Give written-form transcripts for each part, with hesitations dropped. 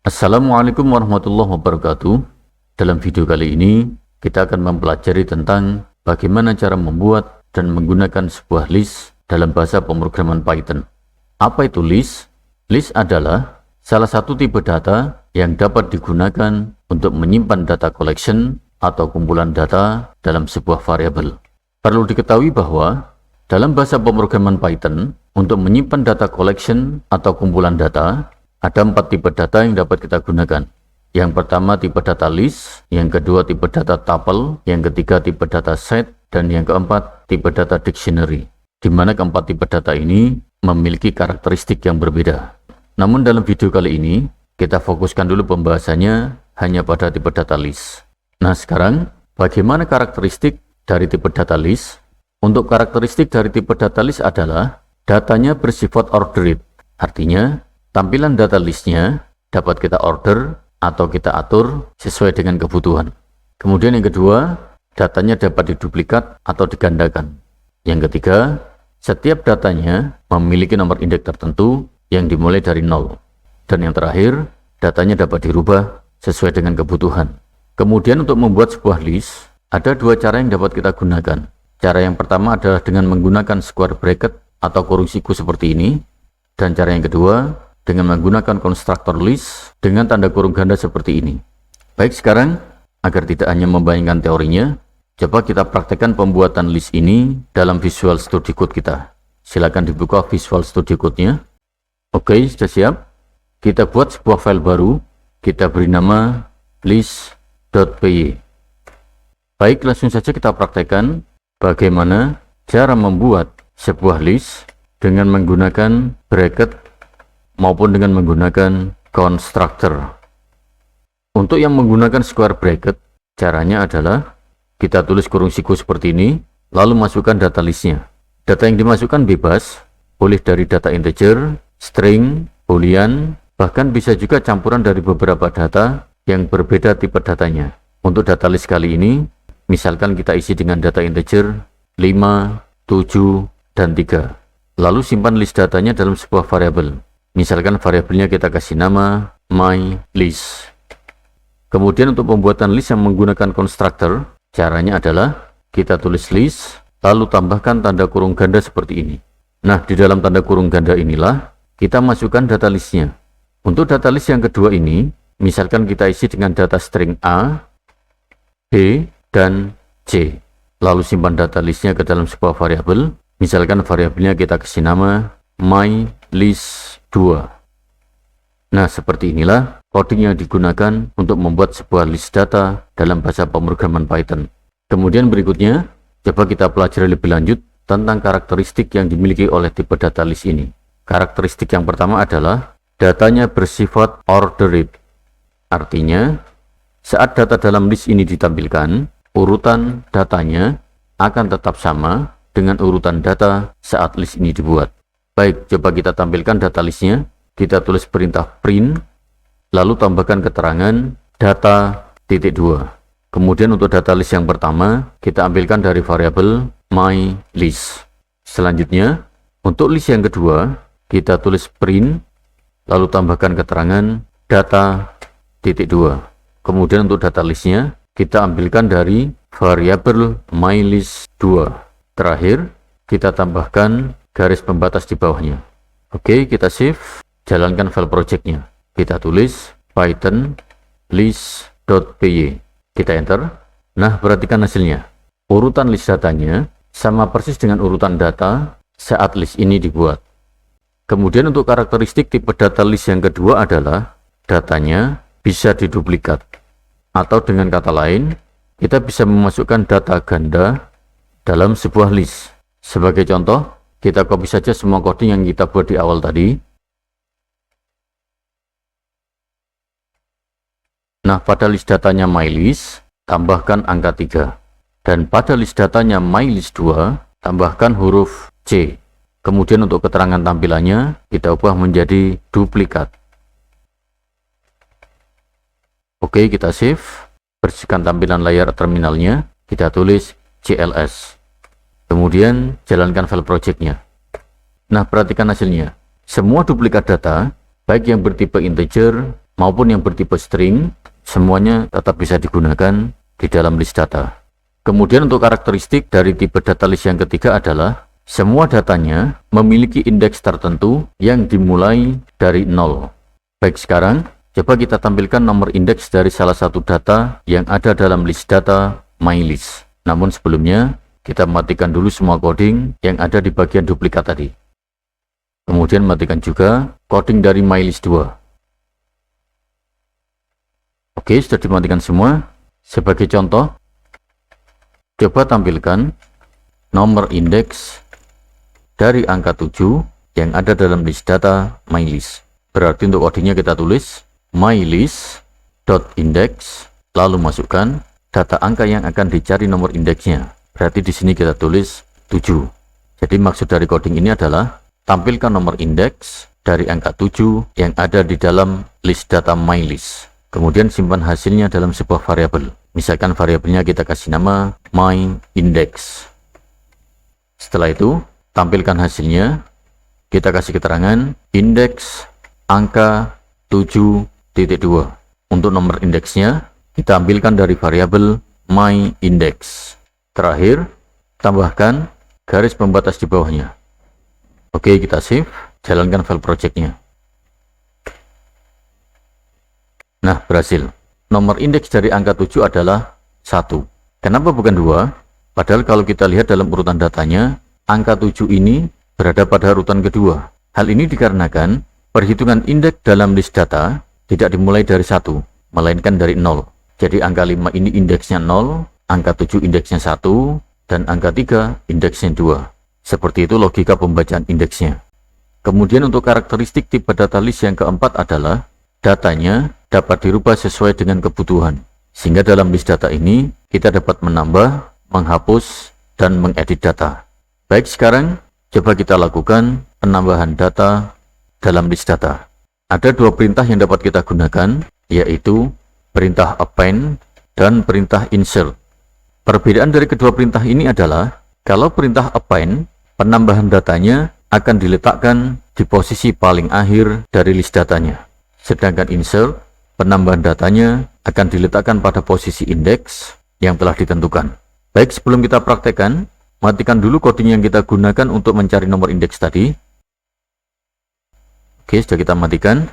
Assalamualaikum warahmatullahi wabarakatuh. Dalam video kali ini, kita akan mempelajari tentang bagaimana cara membuat dan menggunakan sebuah list dalam bahasa pemrograman Python. Apa itu list? List adalah salah satu tipe data yang dapat digunakan untuk menyimpan data collection atau kumpulan data dalam sebuah variabel. Perlu diketahui bahwa dalam bahasa pemrograman Python, untuk menyimpan data collection atau kumpulan data, ada 4 tipe data yang dapat kita gunakan. Yang pertama tipe data list, yang kedua tipe data tuple, yang ketiga tipe data set, dan yang keempat tipe data dictionary. Di mana keempat tipe data ini memiliki karakteristik yang berbeda. Namun dalam video kali ini, kita fokuskan dulu pembahasannya hanya pada tipe data list. Nah sekarang, bagaimana karakteristik dari tipe data list? Untuk karakteristik dari tipe data list adalah datanya bersifat ordered. Artinya, tampilan data listnya dapat kita order atau kita atur sesuai dengan kebutuhan. Kemudian yang kedua, datanya dapat diduplikat atau digandakan. Yang ketiga, setiap datanya memiliki nomor indeks tertentu yang dimulai dari 0. Dan yang terakhir, datanya dapat dirubah sesuai dengan kebutuhan. Kemudian untuk membuat sebuah list, ada 2 cara yang dapat kita gunakan. Cara yang pertama adalah dengan menggunakan square bracket atau kurung siku seperti ini. Dan cara yang kedua, dengan menggunakan konstruktor list dengan tanda kurung ganda seperti ini. Baik, sekarang agar tidak hanya membayangkan teorinya, coba kita praktekkan pembuatan list ini dalam Visual Studio Code kita. Silakan dibuka Visual Studio Code-nya. Oke, sudah siap. Kita buat sebuah file baru. Kita beri nama list.py. Baik, langsung saja kita praktekkan bagaimana cara membuat sebuah list dengan menggunakan bracket maupun dengan menggunakan constructor. Untuk yang menggunakan square bracket, caranya adalah kita tulis kurung siku seperti ini, lalu masukkan data listnya. Data yang dimasukkan bebas, boleh dari data integer, string, boolean, bahkan bisa juga campuran dari beberapa data yang berbeda tipe datanya. Untuk data list kali ini, misalkan kita isi dengan data integer 5, 7, dan 3. Lalu simpan list datanya dalam sebuah variabel. Misalkan variabelnya kita kasih nama myList. Kemudian untuk pembuatan list yang menggunakan constructor, caranya adalah kita tulis list, lalu tambahkan tanda kurung ganda seperti ini. Nah, di dalam tanda kurung ganda inilah kita masukkan data listnya. Untuk data list yang kedua ini, misalkan kita isi dengan data string A, B, dan C. Lalu simpan data listnya ke dalam sebuah variabel. Misalkan variabelnya kita kasih nama myList2. Nah, seperti inilah coding yang digunakan untuk membuat sebuah list data dalam bahasa pemrograman Python. Kemudian berikutnya, coba kita pelajari lebih lanjut tentang karakteristik yang dimiliki oleh tipe data list ini. Karakteristik yang pertama adalah datanya bersifat ordered. Artinya, saat data dalam list ini ditampilkan, urutan datanya akan tetap sama dengan urutan data saat list ini dibuat. Baik, coba kita tampilkan data listnya. Kita tulis perintah print, lalu tambahkan keterangan data.2. Kemudian untuk data list yang pertama, kita ambilkan dari variabel myList. Selanjutnya, untuk list yang kedua, kita tulis print, lalu tambahkan keterangan data.2. Kemudian untuk data listnya, kita ambilkan dari variabel myList2. Terakhir, kita tambahkan garis pembatas di bawahnya. Oke, kita save. Jalankan file projectnya. Kita tulis python list.py. Kita enter. Nah, perhatikan hasilnya. Urutan list datanya sama persis dengan urutan data saat list ini dibuat. Kemudian untuk karakteristik tipe data list yang kedua adalah datanya bisa diduplikat. Atau dengan kata lain, kita bisa memasukkan data ganda dalam sebuah list. Sebagai contoh, kita copy saja semua coding yang kita buat di awal tadi. Nah, pada list datanya myList, tambahkan angka 3. Dan pada list datanya myList2, tambahkan huruf C. Kemudian untuk keterangan tampilannya, kita ubah menjadi duplikat. Oke, kita save. Bersihkan tampilan layar terminalnya. Kita tulis CLS. Kemudian, jalankan file projectnya. Nah, perhatikan hasilnya. Semua duplikat data, baik yang bertipe integer, maupun yang bertipe string, semuanya tetap bisa digunakan di dalam list data. Kemudian untuk karakteristik dari tipe data list yang ketiga adalah semua datanya memiliki indeks tertentu yang dimulai dari 0. Baik, sekarang coba kita tampilkan nomor indeks dari salah satu data yang ada dalam list data MyList. Namun sebelumnya, kita matikan dulu semua coding yang ada di bagian duplikat tadi. Kemudian matikan juga coding dari MyList 2. Oke, sudah dimatikan semua. Sebagai contoh, coba tampilkan nomor indeks dari angka 7 yang ada dalam list data MyList. Berarti untuk codingnya kita tulis mylist.index, lalu masukkan data angka yang akan dicari nomor indeksnya. Berarti di sini kita tulis 7. Jadi maksud dari coding ini adalah tampilkan nomor indeks dari angka 7 yang ada di dalam list data MyList. Kemudian simpan hasilnya dalam sebuah variabel. Misalkan variabelnya kita kasih nama myIndex. Setelah itu, tampilkan hasilnya. Kita kasih keterangan indeks angka 7.2. Untuk nomor indeksnya, kita ambilkan dari variabel myIndex. Terakhir, tambahkan garis pembatas di bawahnya. Oke, kita save, jalankan file projectnya. Nah, berhasil. Nomor indeks dari angka 7 adalah 1. Kenapa bukan 2? Padahal kalau kita lihat dalam urutan datanya, angka 7 ini berada pada urutan kedua. Hal ini dikarenakan perhitungan indeks dalam list data tidak dimulai dari 1, melainkan dari 0. Jadi angka 5 ini indeksnya 0, angka 7 indeksnya 1, dan angka 3 indeksnya 2. Seperti itu logika pembacaan indeksnya. Kemudian untuk karakteristik tipe data list yang keempat adalah datanya dapat dirubah sesuai dengan kebutuhan. Sehingga dalam list data ini kita dapat menambah, menghapus, dan mengedit data. Baik, sekarang coba kita lakukan penambahan data dalam list data. Ada dua perintah yang dapat kita gunakan, yaitu perintah append dan perintah insert. Perbedaan dari kedua perintah ini adalah, kalau perintah append, penambahan datanya akan diletakkan di posisi paling akhir dari list datanya. Sedangkan insert, penambahan datanya akan diletakkan pada posisi indeks yang telah ditentukan. Baik, sebelum kita praktekkan, matikan dulu coding yang kita gunakan untuk mencari nomor indeks tadi. Oke, sudah kita matikan.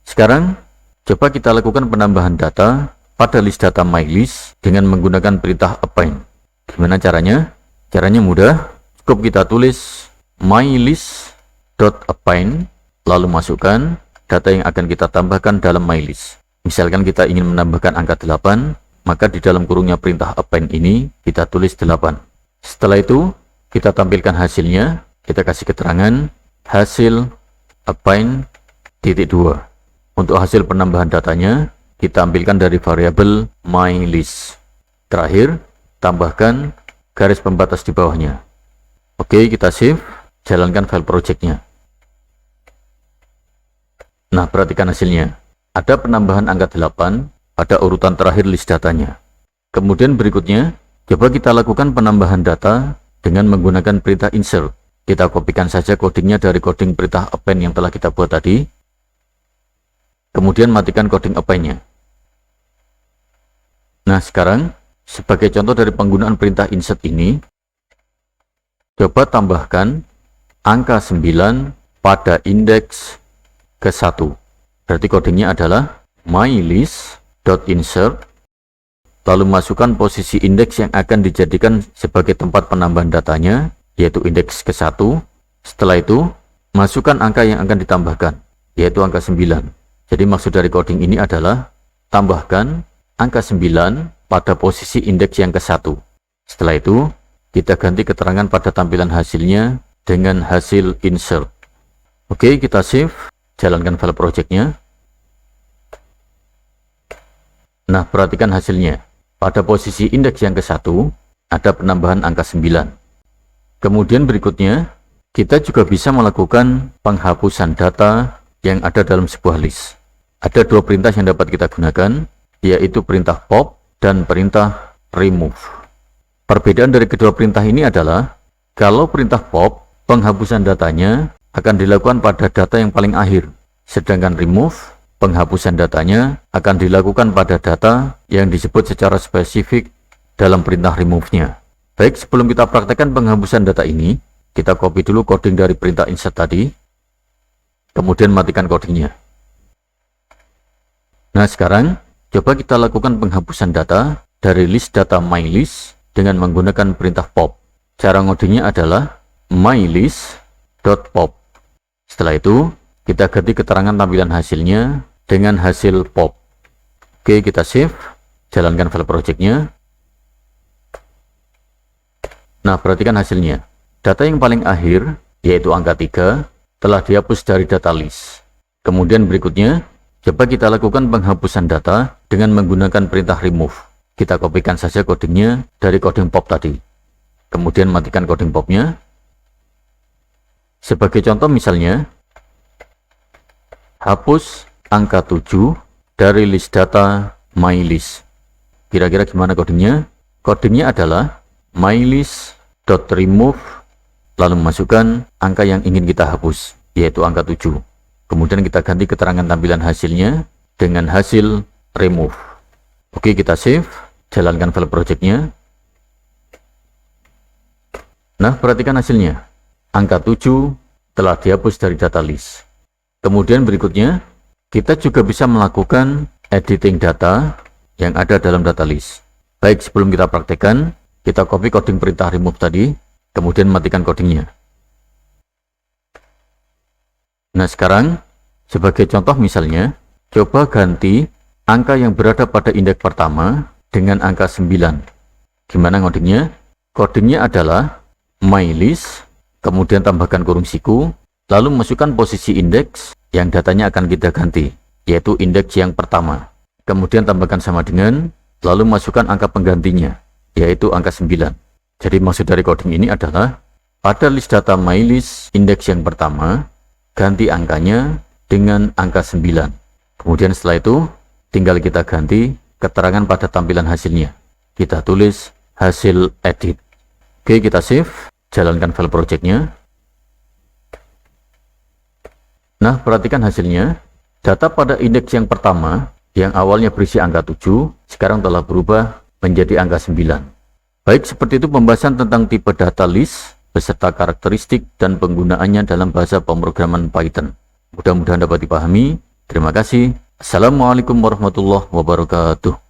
Sekarang, coba kita lakukan penambahan data pada list data MyList dengan menggunakan perintah append. Gimana caranya? Caranya mudah. Cukup kita tulis mylist.append, lalu masukkan data yang akan kita tambahkan dalam MyList. Misalkan kita ingin menambahkan angka 8, maka di dalam kurungnya perintah append ini kita tulis 8. Setelah itu, kita tampilkan hasilnya. Kita kasih keterangan hasil append .2. Untuk hasil penambahan datanya, kita ambilkan dari variabel MyList. Terakhir, tambahkan garis pembatas di bawahnya. Oke, kita save, jalankan file projectnya. Nah, perhatikan hasilnya. Ada penambahan angka 8 pada urutan terakhir list datanya. Kemudian berikutnya, coba kita lakukan penambahan data dengan menggunakan perintah insert. Kita kopikan saja codingnya dari coding perintah append yang telah kita buat tadi. Kemudian matikan coding append-nya. Nah, sekarang sebagai contoh dari penggunaan perintah insert ini, coba tambahkan angka 9 pada indeks ke-1. Berarti codingnya adalah mylist.insert, lalu masukkan posisi indeks yang akan dijadikan sebagai tempat penambahan datanya, yaitu indeks ke-1. Setelah itu, masukkan angka yang akan ditambahkan, yaitu angka 9. Jadi maksud dari coding ini adalah tambahkan angka 9 pada posisi indeks yang ke-1. Setelah itu, kita ganti keterangan pada tampilan hasilnya dengan hasil insert. Oke, kita save, jalankan file projectnya. Nah, perhatikan hasilnya. Pada posisi indeks yang ke-1, ada penambahan angka 9. Kemudian berikutnya, kita juga bisa melakukan penghapusan data yang ada dalam sebuah list. Ada dua perintah yang dapat kita gunakan, yaitu perintah pop dan perintah remove. Perbedaan dari kedua perintah ini adalah, kalau perintah pop, penghapusan datanya akan dilakukan pada data yang paling akhir, sedangkan remove, penghapusan datanya akan dilakukan pada data yang disebut secara spesifik dalam perintah remove-nya. Baik, sebelum kita praktekkan penghapusan data ini, kita copy dulu coding dari perintah insert tadi, kemudian matikan codingnya. Nah, sekarang coba kita lakukan penghapusan data dari list data mylist dengan menggunakan perintah pop. Cara ngodingnya adalah mylist.pop. Setelah itu, kita ganti keterangan tampilan hasilnya dengan hasil pop. Oke, kita save, jalankan file projectnya. Nah, perhatikan hasilnya. Data yang paling akhir, yaitu angka 3, telah dihapus dari data list. Kemudian berikutnya, coba kita lakukan penghapusan data dengan menggunakan perintah remove. Kita kopikan saja codingnya dari coding pop tadi. Kemudian matikan coding popnya. Sebagai contoh misalnya, hapus angka 7 dari list data mylist. Kira-kira gimana codingnya? Codingnya adalah mylist.remove, lalu masukkan angka yang ingin kita hapus, yaitu angka 7. Kemudian kita ganti keterangan tampilan hasilnya dengan hasil remove. Oke, kita save, jalankan file projectnya. Nah, perhatikan hasilnya. Angka 7 telah dihapus dari data list. Kemudian berikutnya, kita juga bisa melakukan editing data yang ada dalam data list. Baik, sebelum kita praktekkan, kita copy coding perintah remove tadi, kemudian matikan codingnya. Nah, sekarang, sebagai contoh misalnya, coba ganti angka yang berada pada indeks pertama dengan angka 9. Gimana ngodingnya? Codingnya adalah mylist, kemudian tambahkan kurung siku, lalu masukkan posisi indeks yang datanya akan kita ganti, yaitu indeks yang pertama. Kemudian tambahkan sama dengan, lalu masukkan angka penggantinya, yaitu angka 9. Jadi maksud dari coding ini adalah, pada list data mylist indeks yang pertama, ganti angkanya dengan angka 9. Kemudian setelah itu, tinggal kita ganti keterangan pada tampilan hasilnya. Kita tulis hasil edit. Oke, kita save, jalankan file projectnya. Nah, perhatikan hasilnya. Data pada indeks yang pertama, yang awalnya berisi angka 7, sekarang telah berubah menjadi angka 9. Baik, seperti itu pembahasan tentang tipe data list, beserta karakteristik dan penggunaannya dalam bahasa pemrograman Python. Mudah-mudahan dapat dipahami. Terima kasih. Assalamualaikum warahmatullahi wabarakatuh.